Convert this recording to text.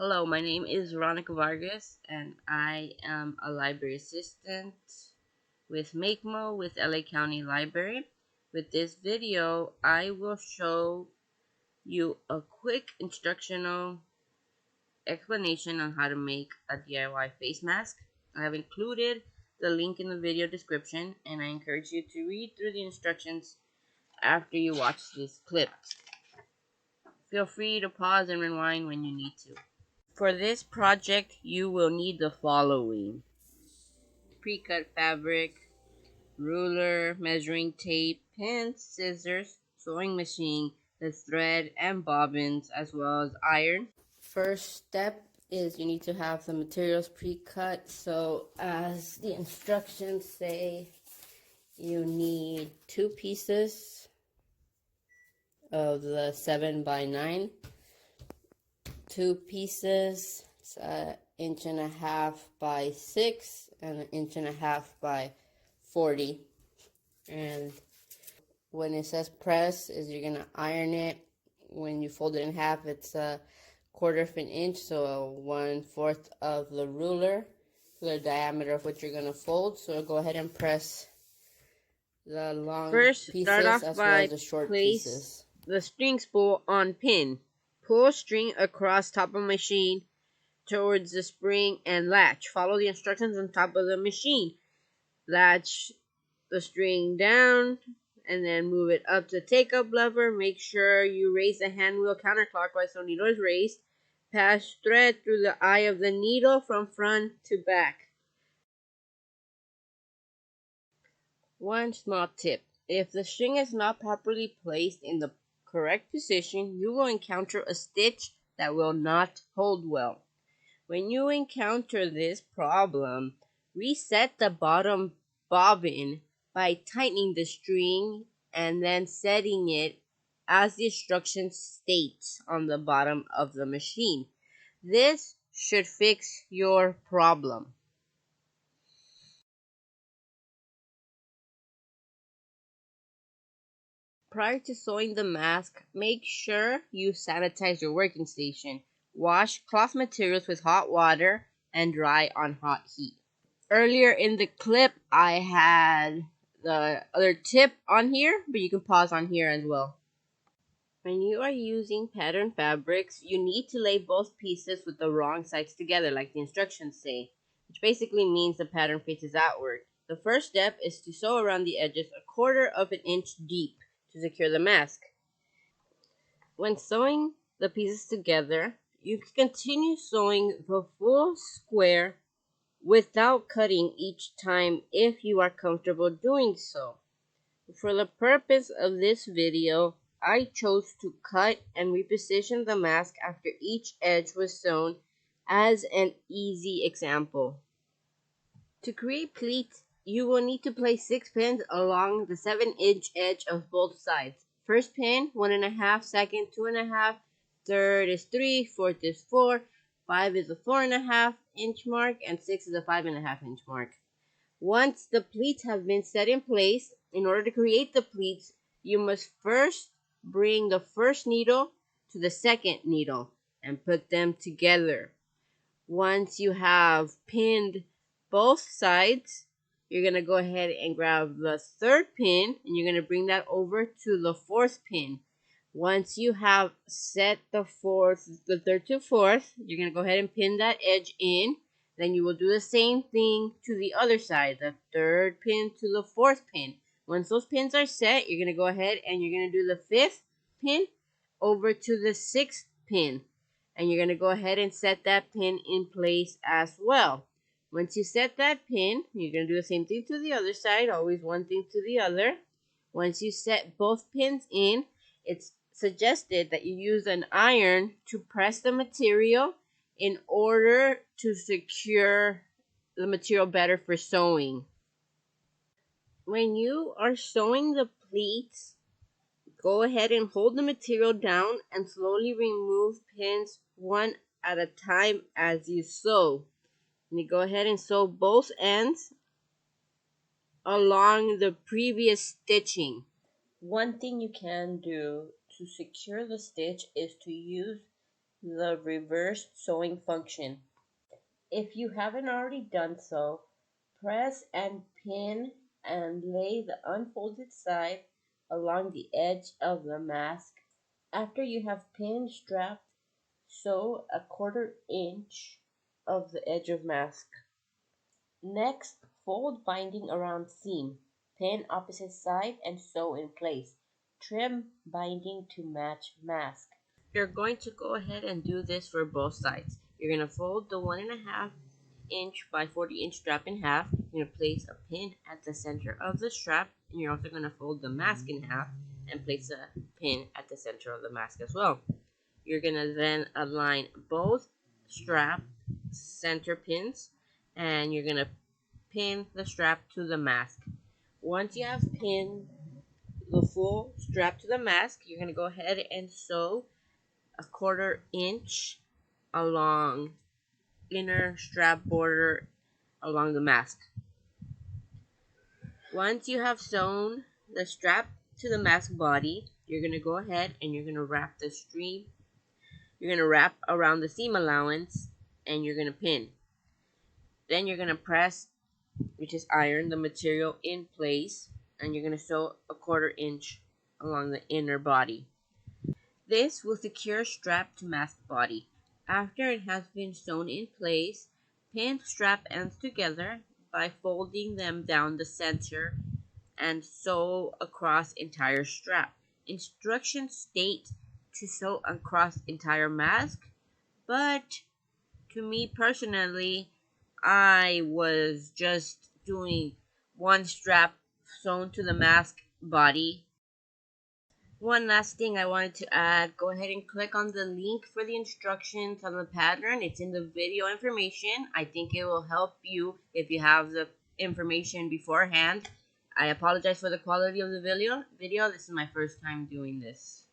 Hello, my name is Veronica Vargas, and I am a library assistant with MakeMo with LA County Library. With this video, I will show you a quick instructional explanation on how to make a DIY face mask. I have included the link in the video description, and I encourage you to read through the instructions after you watch this clip. Feel free to pause and rewind when you need to. For this project, you will need the following: pre-cut fabric, ruler, measuring tape, pins, scissors, sewing machine, the thread and bobbins, as well as iron. First step is you need to have the materials pre-cut. So as the instructions say, you need 2 pieces of the 7x9, 2 pieces, it's an 1.5 inches by 6 and an 1.5 inches by 40. And when it says press, is you're gonna iron it. When you fold it in half, it's a 1/4 inch, so 1/4 of the ruler, the diameter of what you're gonna fold. So go ahead and press the long pieces as well as the short pieces. The string spool on pin. Pull string across top of machine towards the spring and latch. Follow the instructions on top of the machine. Latch the string down and then move it up to take-up lever. Make sure you raise the hand wheel counterclockwise so needle is raised. Pass thread through the eye of the needle from front to back. One small tip: if the string is not properly placed in the correct position, you will encounter a stitch that will not hold well. When you encounter this problem, reset the bottom bobbin by tightening the string and then setting it as the instructions state on the bottom of the machine. This should fix your problem. Prior to sewing the mask, make sure you sanitize your working station. Wash cloth materials with hot water and dry on hot heat. Earlier in the clip, I had the other tip on here, but you can pause on here as well. When you are using pattern fabrics, you need to lay both pieces with the wrong sides together, like the instructions say, which basically means the pattern faces outward. The first step is to sew around the edges 1/4 inch deep to secure the mask. When sewing the pieces together, you can continue sewing the full square without cutting each time if you are comfortable doing so. For the purpose of this video, I chose to cut and reposition the mask after each edge was sewn as an easy example. To create pleats, you will need to place 6 pins along the 7-inch edge of both sides. First pin, 1.5, second, 2.5, third is 3, fourth is 4, 5 is a 4.5-inch mark, and 6 is a 5.5-inch mark. Once the pleats have been set in place, in order to create the pleats, you must first bring the first needle to the second needle and put them together. Once you have pinned both sides, you're going to go ahead and grab the third pin and you're going to bring that over to the fourth pin. Once you have set the third to fourth, you're going to go ahead and pin that edge in. Then you will do the same thing to the other side, the third pin to the fourth pin. Once those pins are set, you're going to go ahead and you're going to do the fifth pin over to the sixth pin. And you're going to go ahead and set that pin in place as well. Once you set that pin, you're going to do the same thing to the other side, always one thing to the other. Once you set both pins in, it's suggested that you use an iron to press the material in order to secure the material better for sewing. When you are sewing the pleats, go ahead and hold the material down and slowly remove pins one at a time as you sew. And you go ahead and sew both ends along the previous stitching. One thing you can do to secure the stitch is to use the reverse sewing function. If you haven't already done so, press and pin and lay the unfolded side along the edge of the mask. After you have pinned, strapped, sew a 1/4 inch of the edge of mask. Next, fold binding around seam, pin opposite side and sew in place. Trim binding to match mask. You're going to go ahead and do this for both sides. You're going to fold the 1.5 inch by 40-inch strap in half. You're going to place a pin at the center of the strap, and you're also going to fold the mask in half and place a pin at the center of the mask as well. You're going to then align both strap center pins, and you're going to pin the strap to the mask. Once you have pinned the full strap to the mask, you're going to go ahead and sew a 1/4 inch along inner strap border along the mask. Once you have sewn the strap to the mask body, you're going to go ahead and you're going to wrap the stream. You're going to wrap around the seam allowance and you're going to pin. Then you're going to press, which is iron, the material in place, and you're going to sew a 1/4 inch along the inner body. This will secure strap to mask body. After it has been sewn in place, pin strap ends together by folding them down the center and sew across entire strap. Instructions state to sew across entire mask, but to me personally, I was just doing one strap sewn to the mask body. One last thing I wanted to add, go ahead and click on the link for the instructions on the pattern. It's in the video information. I think it will help you if you have the information beforehand. I apologize for the quality of the video. This is my first time doing this.